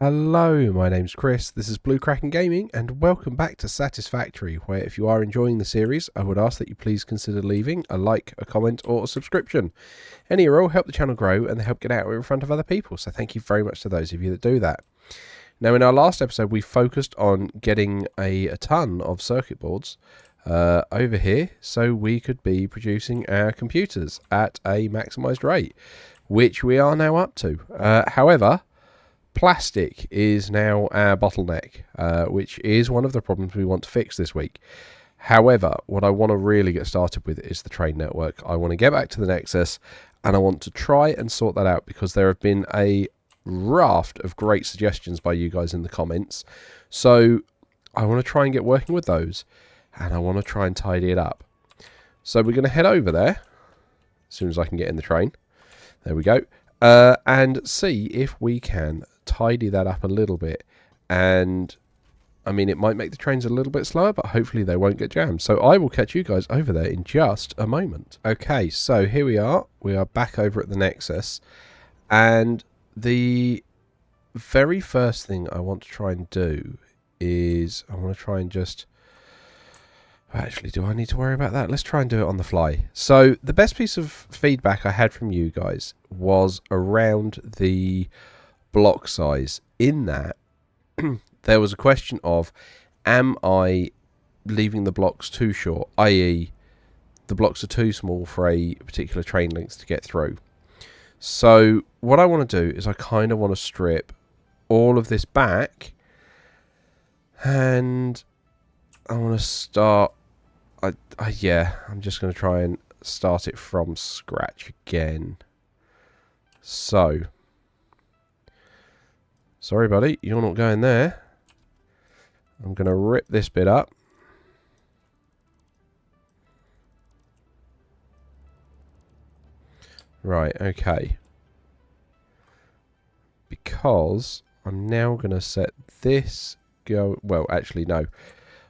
Hello, my name's Chris, this is Blue Kraken Gaming, and welcome back to Satisfactory, where if you are enjoying the series, I would ask that you please consider leaving a like, a comment, or a subscription. Any or all help the channel grow, and they help get out in front of other people, so thank you very much to those of you that do that. Now, in our last episode, we focused on getting a ton of circuit boards over here, so we could be producing our computers at a maximised rate, which we are now up to. However, plastic is now our bottleneck, which is one of the problems we want to fix this week. However, what I want to really get started with is the train network. I want to get back to the Nexus, and I want to try and sort that out because there have been a raft of great suggestions by you guys in the comments. So I want to try and get working with those, and I want to try and tidy it up. So we're going to head over there as soon as I can get in the train. There we go. And see if we can tidy that up a little bit. And I mean, it might make the trains a little bit slower, but hopefully they won't get jammed. So I will catch you guys over there in just a moment. Okay, so here we are. We are back over at the Nexus. And the very first thing I want to try and do is I want to try and just... Actually, do I need to worry about that? Let's try and do it on the fly. So the best piece of feedback I had from you guys was around the block size. In that, there was a question of, am I leaving the blocks too short? I.e., the blocks are too small for a particular train length to get through. So what I want to do is I kind of want to strip all of this back, and I want to start... yeah, I'm just going to try and start it from scratch again. So, sorry buddy, you're not going there. I'm going to rip this bit up. Right, okay. Because I'm now going to set this go... Well, actually, no.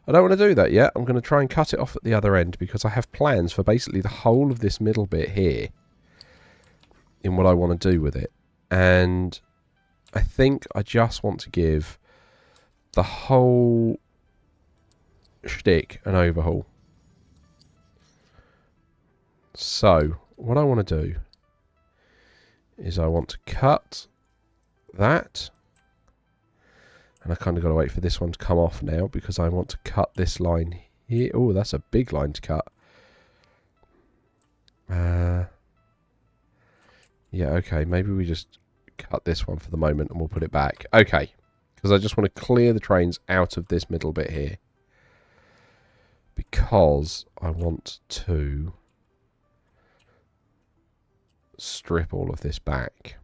I don't want to do that yet. I'm going to try and cut it off at the other end because I have plans for basically the whole of this middle bit here in what I want to do with it. And I think I just want to give the whole shtick an overhaul. So what I want to do is I want to cut that. And I kind of got to wait for this one to come off now because I want to cut this line here. Oh, that's a big line to cut. Yeah, okay. Maybe we just cut this one for the moment and we'll put it back. Okay. Because I just want to clear the trains out of this middle bit here. Because I want to strip all of this back.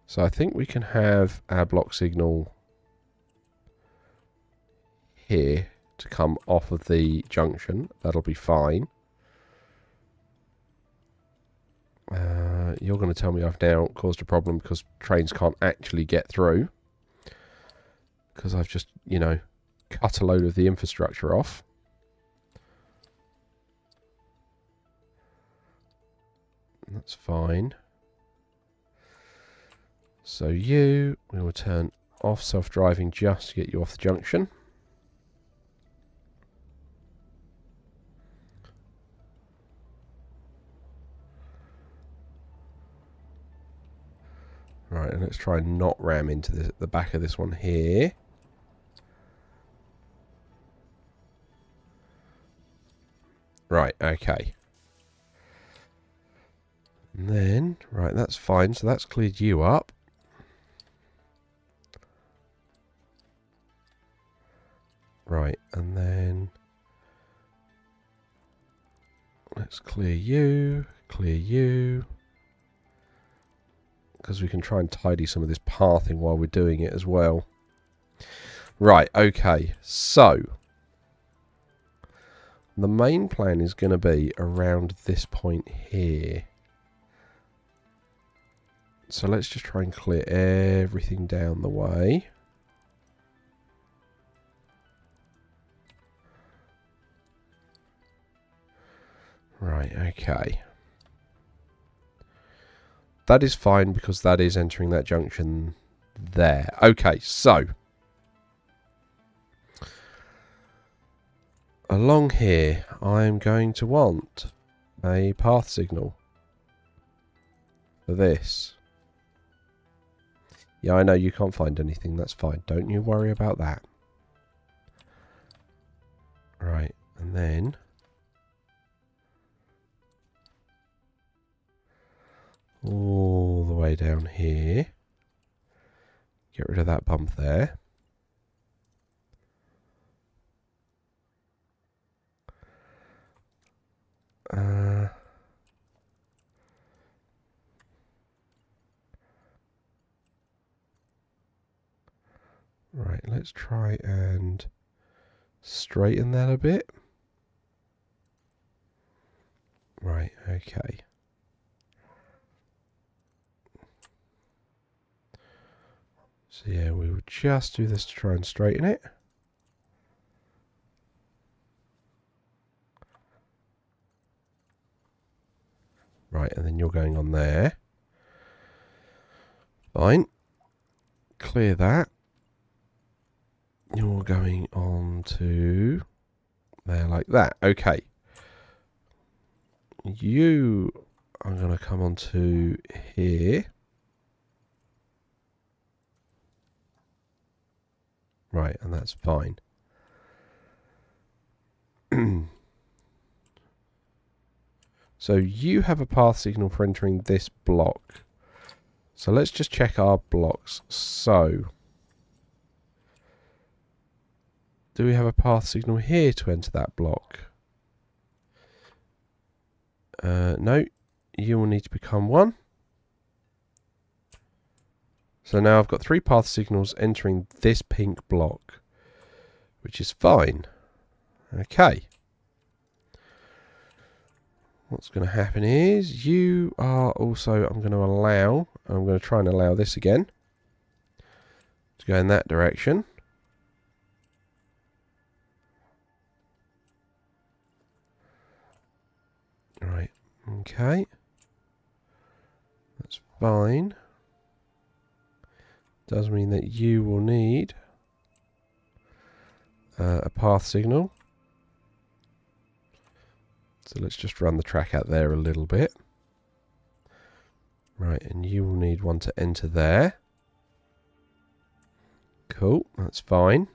So I think we can have our block signal here to come off of the junction. That'll be fine. You're going to tell me I've now caused a problem because trains can't actually get through. Because I've just, you know, cut a load of the infrastructure off. That's fine. So we will turn off self-driving just to get you off the junction. Right, and let's try and not ram into the back of this one here. Right, okay. And then, right, that's fine. So that's cleared you up. Right, and then let's clear you, because we can try and tidy some of this pathing while we're doing it as well. Right, okay, so the main plan is going to be around this point here. So let's just try and clear everything down the way. Right, okay. That is fine because that is entering that junction there. Okay, so along here, I'm going to want a path signal for this. Yeah, I know you can't find anything. That's fine. Don't you worry about that. Right, and then all the way down here. Get rid of that bump there. Right, let's try and straighten that a bit. Right, okay. So yeah, we will just do this to try and straighten it. Right, and then you're going on there. Fine. Clear that. You're going on to there like that. Okay. You are going to come on to here. Right, and that's fine. So you have a path signal for entering this block. So let's just check our blocks. So do we have a path signal here to enter that block? No, you will need to become one. So now I've got 3 path signals entering this pink block, which is fine. Okay. What's going to happen is you are also, I'm going to try and allow this again to go in that direction. Right, okay. That's fine. Does mean that you will need a path signal. So let's just run the track out there a little bit. Right, and you will need one to enter there. Cool, that's fine.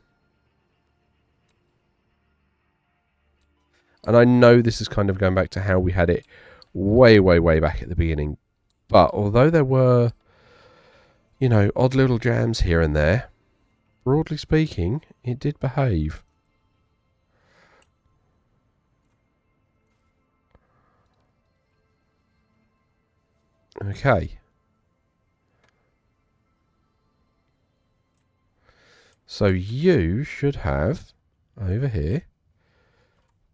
And I know this is kind of going back to how we had it way, way, way back at the beginning. But although there were, you know, odd little jams here and there, broadly speaking, it did behave. Okay. So you should have, over here,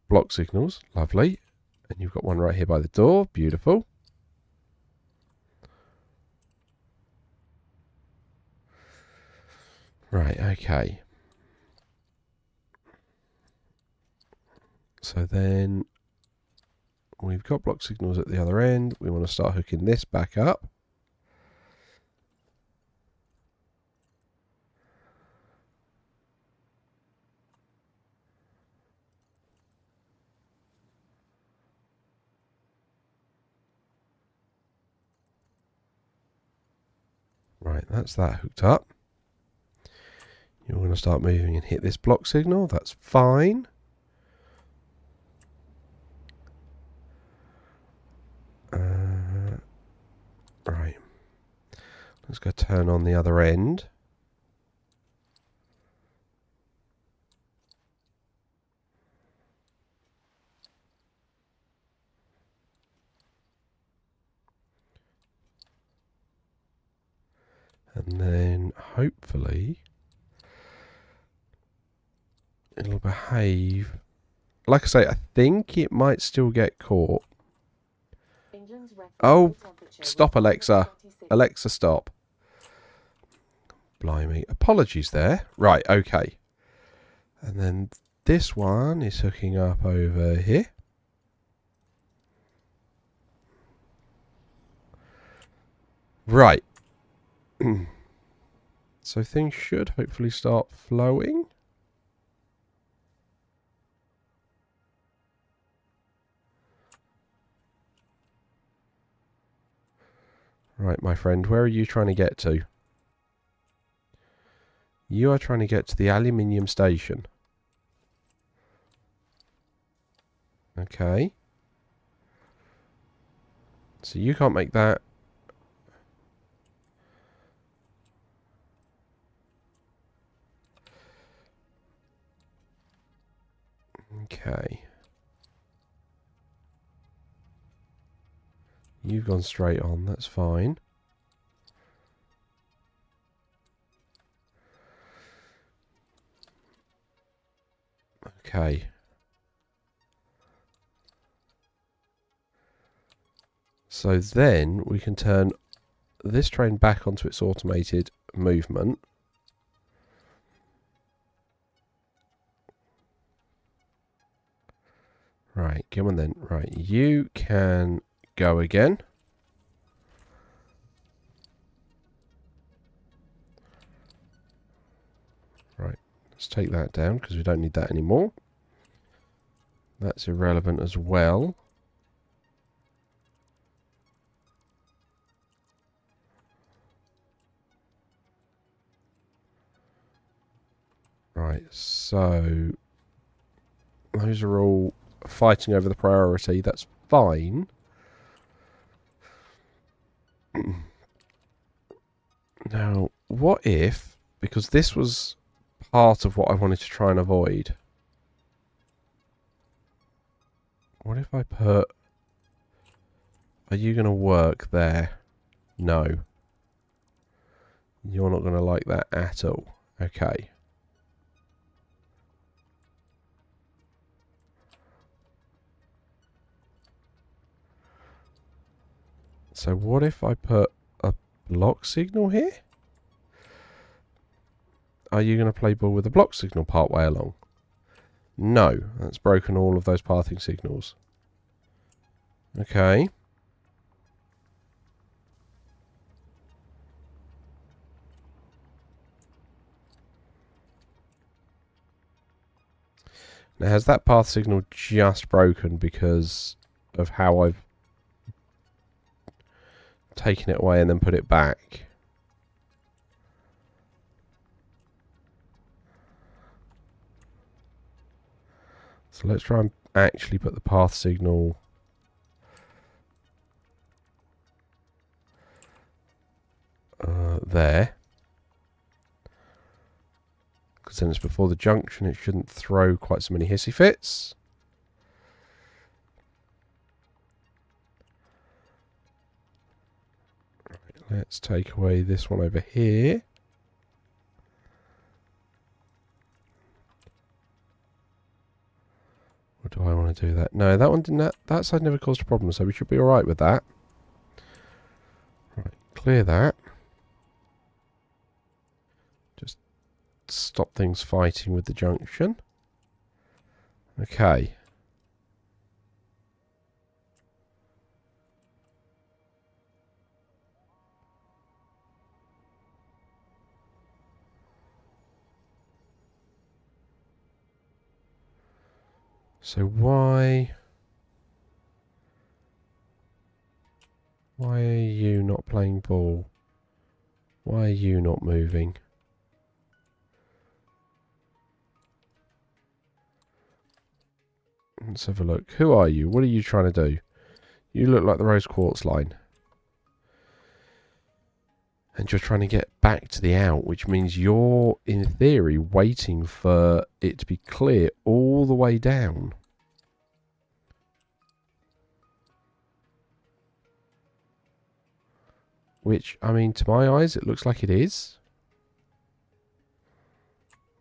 block signals. Lovely. And you've got one right here by the door. Beautiful. Right, okay. So then we've got block signals at the other end. We want to start hooking this back up. Right, that's that hooked up. You're going to start moving and hit this block signal. That's fine. Right. Let's go turn on the other end. And then hopefully it'll behave. Like I say, I think it might still get caught. Oh, stop, Alexa. Alexa, stop. Blimey. Apologies there. Right, okay. And then this one is hooking up over here. Right. So things should hopefully start flowing. Right, my friend, where are you trying to get to? You are trying to get to the aluminium station. Okay. So you can't make that. Okay. You've gone straight on, that's fine. Okay. So then we can turn this train back onto its automated movement. Right, come on then. Right, you can go again. Right, let's take that down because we don't need that anymore. That's irrelevant as well. Right, so those are all fighting over the priority. That's fine. Now, what if, because this was part of what I wanted to try and avoid, what if I put, are you going to work there? No. You're not going to like that at all. Okay. So what if I put a block signal here? Are you going to play ball with a block signal part way along? No, that's broken all of those pathing signals. Okay. Now, has that path signal just broken because of how I've taken it away and then put it back? So let's try and actually put the path signal there. Because then it's before the junction, it shouldn't throw quite so many hissy fits. Right, let's take away this one over here. Or do I want to do that? No, that one didn't. That side never caused a problem, so we should be alright with that. Right, clear that. Just stop things fighting with the junction. Okay. So why are you not playing ball? Why are you not moving? Let's have a look. Who are you? What are you trying to do? You look like the rose quartz line. And you're trying to get back to the out, which means you're, in theory, waiting for it to be clear all the way down. Which, I mean, to my eyes, it looks like it is.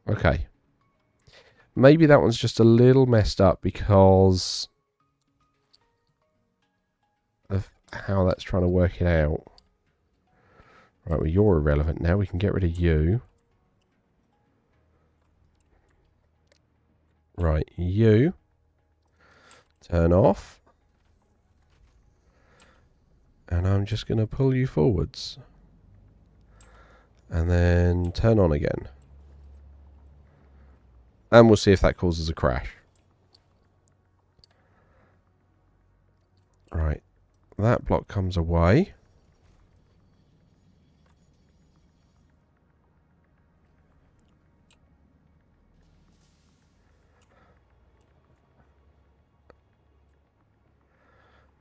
Okay. Maybe that one's just a little messed up because of how that's trying to work it out. Right, well, you're irrelevant now. We can get rid of you. Right, you. Turn off. And I'm just going to pull you forwards. And then turn on again. And we'll see if that causes a crash. Right. That block comes away.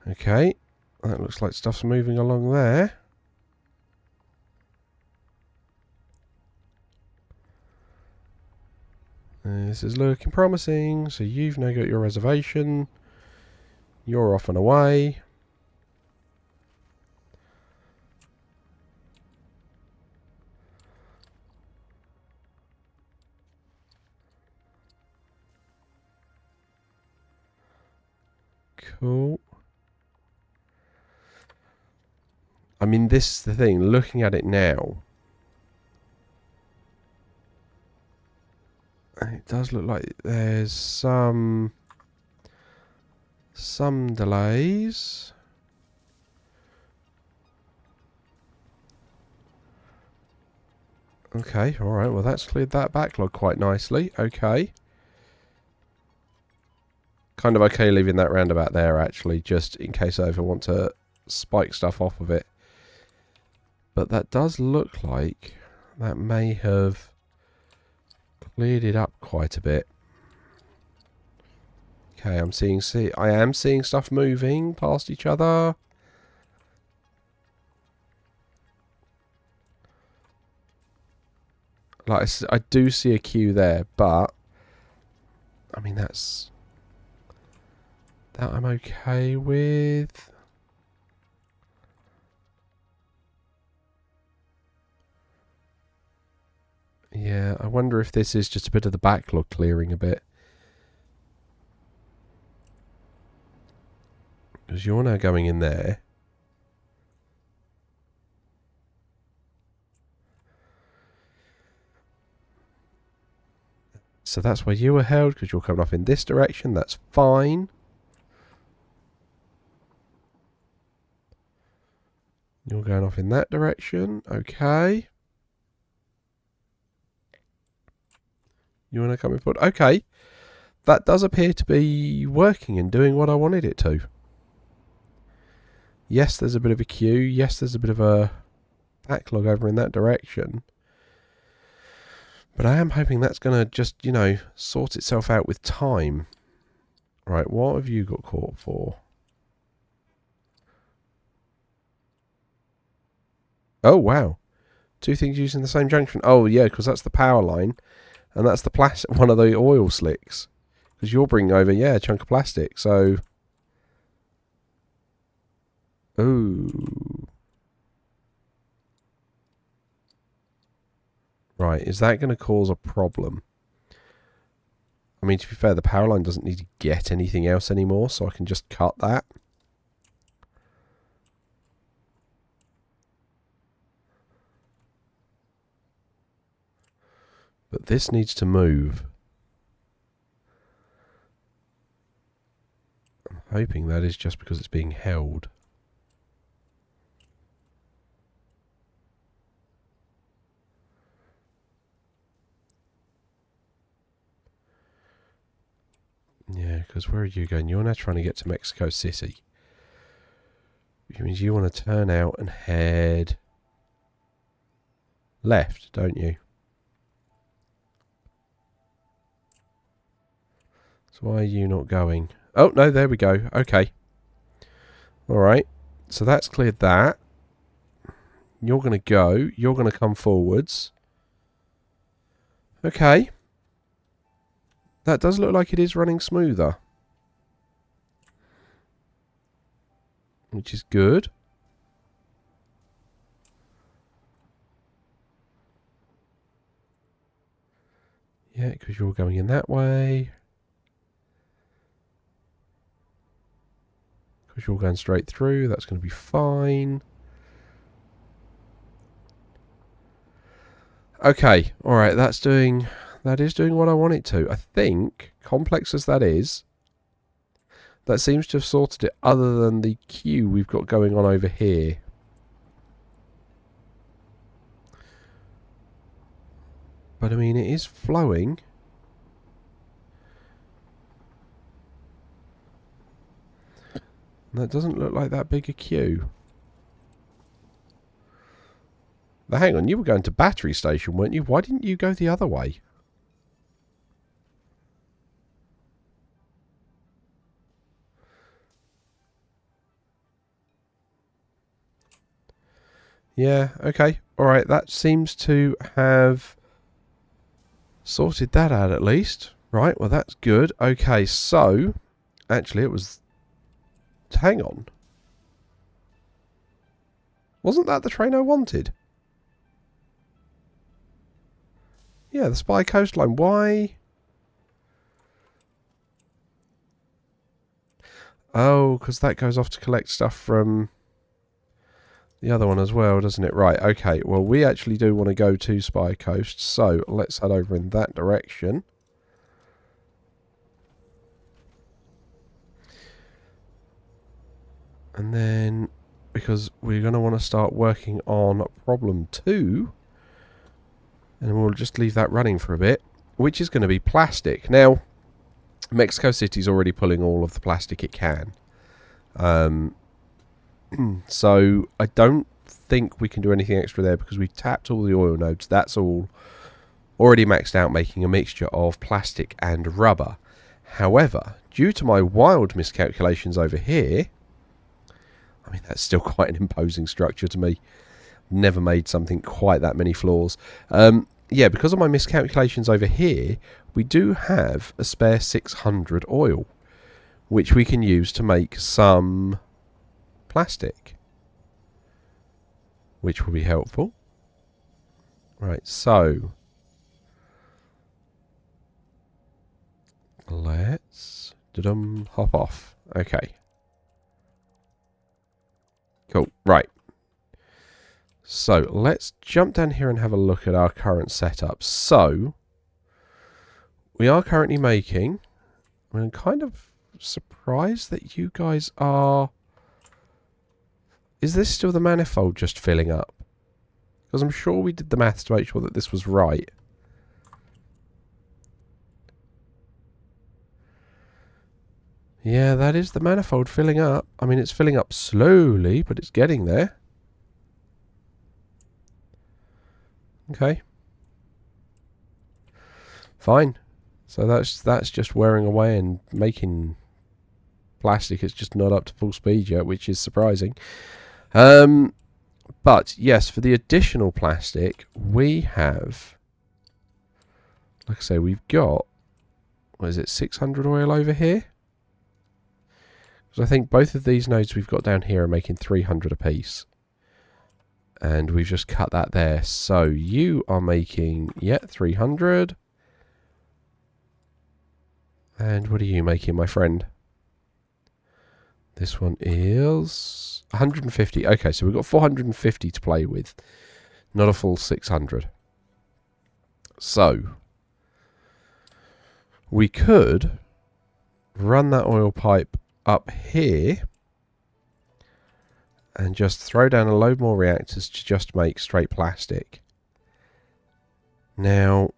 Okay. That looks like stuff's moving along there. This is looking promising. So you've now got your reservation. You're off and away. Cool. I mean, this is the thing. Looking at it now, it does look like there's some delays. Okay, alright, well that's cleared that backlog quite nicely. Okay. Kind of okay leaving that roundabout there, actually, just in case I ever want to spike stuff off of it. But that does look like that may have cleared it up quite a bit. Okay, I am seeing stuff moving past each other. Like, I do see a queue there, but I mean, that I'm okay with. Yeah, I wonder if this is just a bit of the backlog clearing a bit. Because you're now going in there. So that's where you were held, because you're coming off in this direction. That's fine. You're going off in that direction. Okay. You want to come in forward? Okay. That does appear to be working and doing what I wanted it to. Yes, there's a bit of a queue. Yes, there's a bit of a backlog over in that direction. But I am hoping that's going to just, you know, sort itself out with time. Right, what have you got caught for? Oh, wow. Two things using the same junction. Oh, yeah, because that's the power line. And that's the one of the oil slicks. Because you're bringing over, yeah, a chunk of plastic. So... Ooh. Right, is that going to cause a problem? I mean, to be fair, the power line doesn't need to get anything else anymore, so I can just cut that. But this needs to move. I'm hoping that is just because it's being held. Yeah, because where are you going? You're now trying to get to Mexico City. Which means you want to turn out and head left, don't you? So why are you not going? Oh, no, there we go. Okay. Alright. So that's cleared that. You're going to go. You're going to come forwards. Okay. That does look like it is running smoother. Which is good. Yeah, because you're going in that way. Because you're going straight through. That's going to be fine. Okay. Alright, that is doing what I want it to. I think, complex as that is, that seems to have sorted it other than the queue we've got going on over here. But I mean, it is flowing. That doesn't look like that big a queue. Now, hang on, you were going to battery station, weren't you? Why didn't you go the other way? Yeah, okay. Alright, that seems to have sorted that out at least. Right, well that's good. Okay, so... Actually, it was... Hang on. Wasn't that the train I wanted? Yeah, the Spy Coastline. Why? Oh, because that goes off to collect stuff from the other one as well, doesn't it? Right, okay. Well, we actually do want to go to Spy Coast, so let's head over in that direction. And then, because we're going to want to start working on problem 2, and we'll just leave that running for a bit, which is going to be plastic. Now, Mexico City's already pulling all of the plastic it can. So I don't think we can do anything extra there because we've tapped all the oil nodes. That's all already maxed out, making a mixture of plastic and rubber. However, due to my wild miscalculations over here, I mean, that's still quite an imposing structure to me. Never made something quite that many floors. Yeah, because of my miscalculations over here, we do have a spare 600 oil, which we can use to make some plastic, which will be helpful. Right, so let's hop off. Okay. Cool. Right. So let's jump down here and have a look at our current setup. So we are currently making... I'm kind of surprised that you guys are... Is this still the manifold just filling up? Because I'm sure we did the maths to make sure that this was right. Yeah, that is the manifold filling up. I mean, it's filling up slowly, but it's getting there. Okay. Fine. So that's just wearing away and making plastic. It's just not up to full speed yet, which is surprising. But yes, for the additional plastic, we have, like I say, we've got, what is it, 600 oil over here? Because I think both of these nodes we've got down here are making 300 apiece. And we've just cut that there. So you are making, yeah, 300. And what are you making, my friend? This one is 150. Okay, so we've got 450 to play with. Not a full 600. So we could run that oil pipe up here and just throw down a load more reactors to just make straight plastic. Now,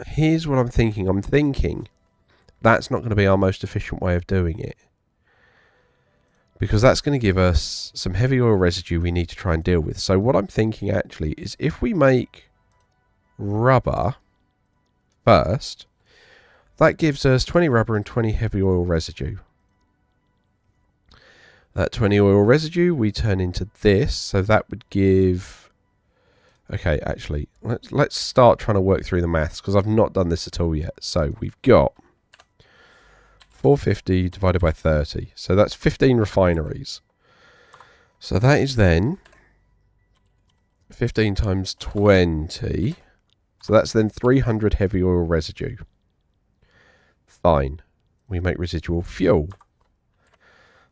here's what I'm thinking. I'm thinking that's not going to be our most efficient way of doing it, because that's going to give us some heavy oil residue we need to try and deal with. So what I'm thinking actually is if we make rubber first, that gives us 20 rubber and 20 heavy oil residue. That 20 oil residue we turn into this, so that would give... Okay, actually, let's start trying to work through the maths, because I've not done this at all yet. So we've got 450 divided by 30. So that's 15 refineries. So that is then 15 times 20. So that's then 300 heavy oil residue. Fine. We make residual fuel.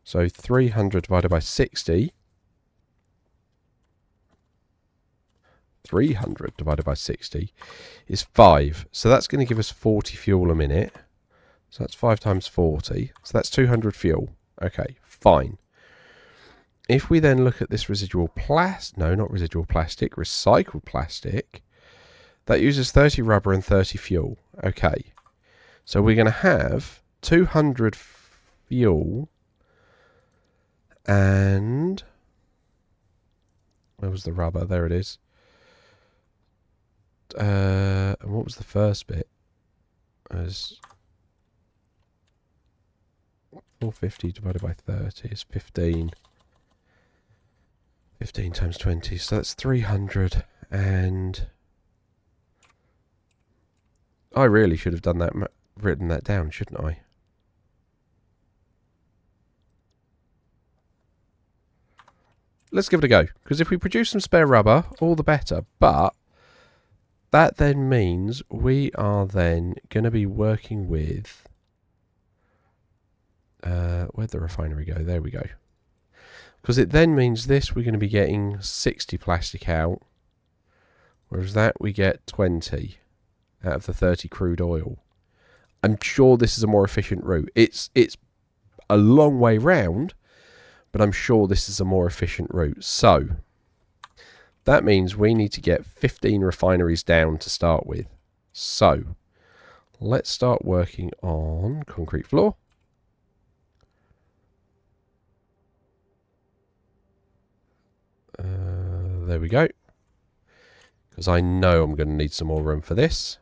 So 300 divided by 60. 300 divided by 60 is 5. So that's going to give us 40 fuel a minute. So that's 5 times 40. So that's 200 fuel. Okay, fine. if we then look at this residual plastic, no, not residual plastic, recycled plastic, that uses 30 rubber and 30 fuel. Okay, so we're going to have 200 fuel and where was the rubber? There it is. And what was the first bit? It was 450 divided by 30 is 15. 15 times 20, so that's 300, and I really should have done that, written that down, shouldn't I? Let's give it a go, because if we produce some spare rubber, all the better, but that then means we are then going to be working with, where'd the refinery go? There we go. Because it then means this, we're going to be getting 60 plastic out, whereas that we get 20 out of the 30 crude oil. I'm sure this is a more efficient route. It's a long way round, but I'm sure this is a more efficient route. So that means we need to get 15 refineries down to start with. So let's start working on concrete floor. There we go. Because I know I'm going to need some more room for this.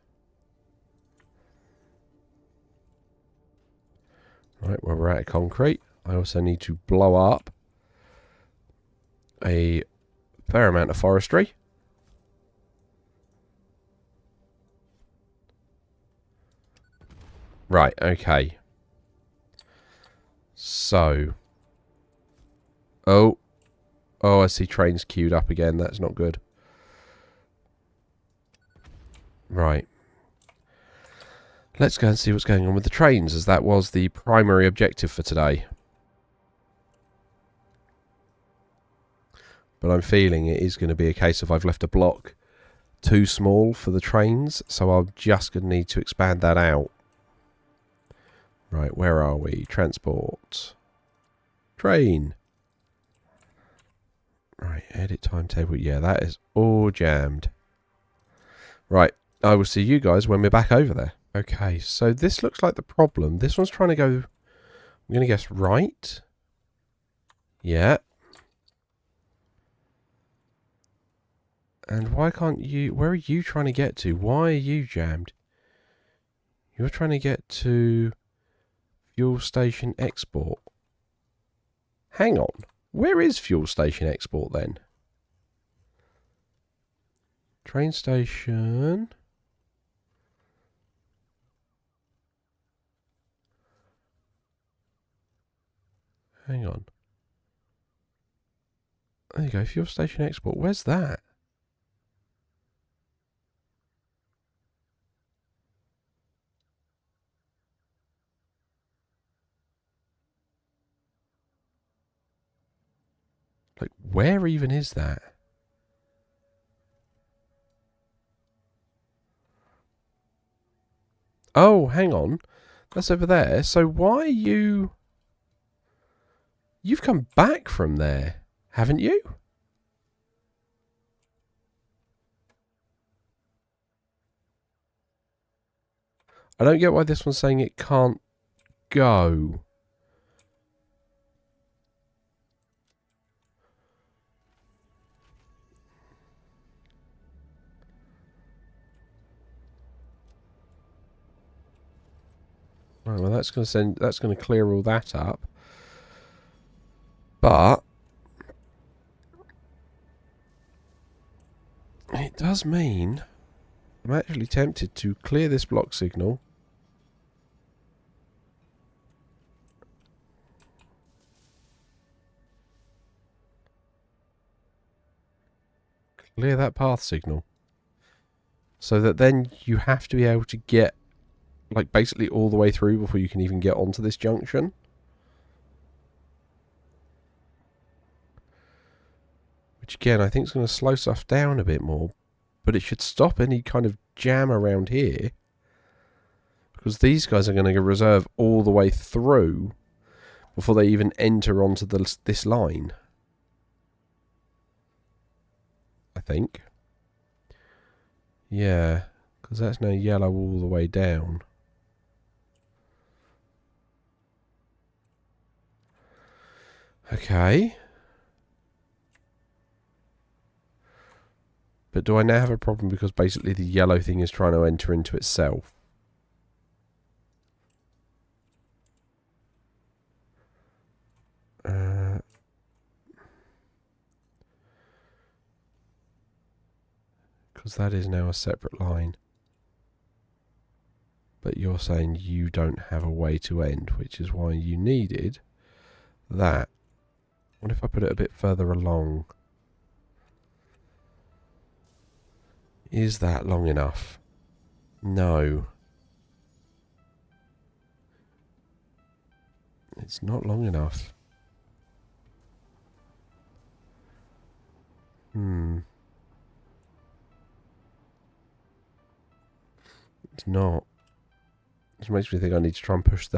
Right, well, we're out of concrete. I also need to blow up a fair amount of forestry. Right, okay. So. Oh, I see trains queued up again. That's not good. Right. Let's go and see what's going on with the trains, as that was the primary objective for today. But I'm feeling it is going to be a case of I've left a block too small for the trains, so I'm just going to need to expand that out. Right, where are we? Transport. Train. Right, edit timetable. Yeah, that is all jammed. Right, I will see you guys when we're back over there. Okay, so this looks like the problem. This one's trying to go, I'm going to guess right. Yeah. And why can't you, where are you trying to get to? Why are you jammed? You're trying to get to fuel station export. Hang on. Where is fuel station export then? Train station. Hang on. There you go, fuel station export. Where's that? Like, where even is that? Oh, hang on. That's over there. So why are you... You've come back from there, haven't you? I don't get why this one's saying it can't go. Right, well, that's going to clear all that up. But it does mean I'm actually tempted to clear this block signal. Clear that path signal. So that then you have to be able to get, like, basically all the way through before you can even get onto this junction. Which again, I think is going to slow stuff down a bit more. But it should stop any kind of jam around here. Because these guys are going to reserve all the way through before they even enter onto this line. think. Yeah, because that's now yellow all the way down. Okay. But do I now have a problem because basically the yellow thing is trying to enter into itself? Because that is now a separate line. But you're saying you don't have a way to end, which is why you needed that. What if I put it a bit further along? Is that long enough? No. It's not long enough. It's not. Which makes me think I need to try and push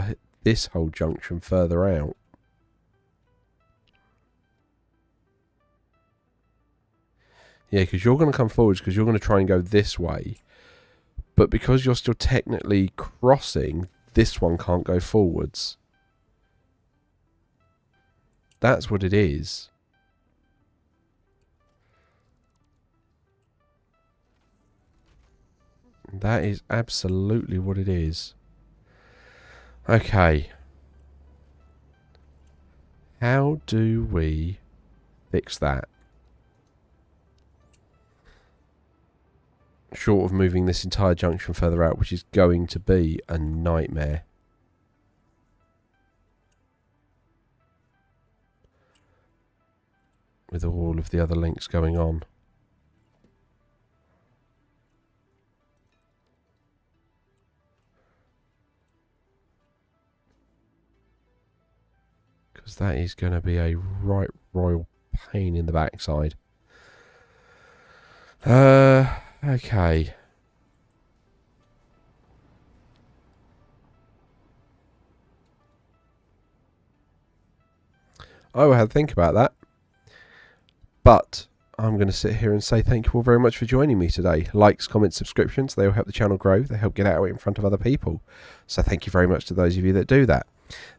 this whole junction further out. Yeah, because you're going to come forwards because you're going to try and go this way. But because you're still technically crossing, this one can't go forwards. That's what it is. That is absolutely what it is. Okay. How do we fix that? Short of moving this entire junction further out, which is going to be a nightmare. With all of the other links going on. Because that is going to be a right royal pain in the backside. Okay. I will have to think about that. But I'm going to sit here and say thank you all very much for joining me today. Likes, comments, subscriptions, they will help the channel grow. They help get out in front of other people. So thank you very much to those of you that do that.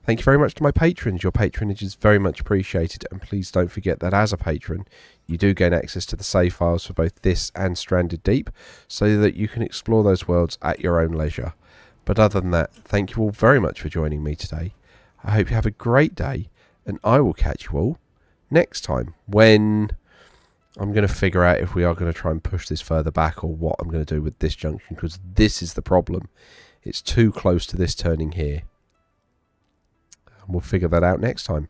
Thank you very much to my patrons. Your patronage is very much appreciated. And please don't forget that as a patron, you do gain access to the save files for both this and Stranded Deep, so that you can explore those worlds at your own leisure. But other than that, thank you all very much for joining me today. I hope you have a great day, and I will catch you all next time, when I'm going to figure out if we are going to try and push this further back or what I'm going to do with this junction, because this is the problem. It's too close to this turning here. And we'll figure that out next time.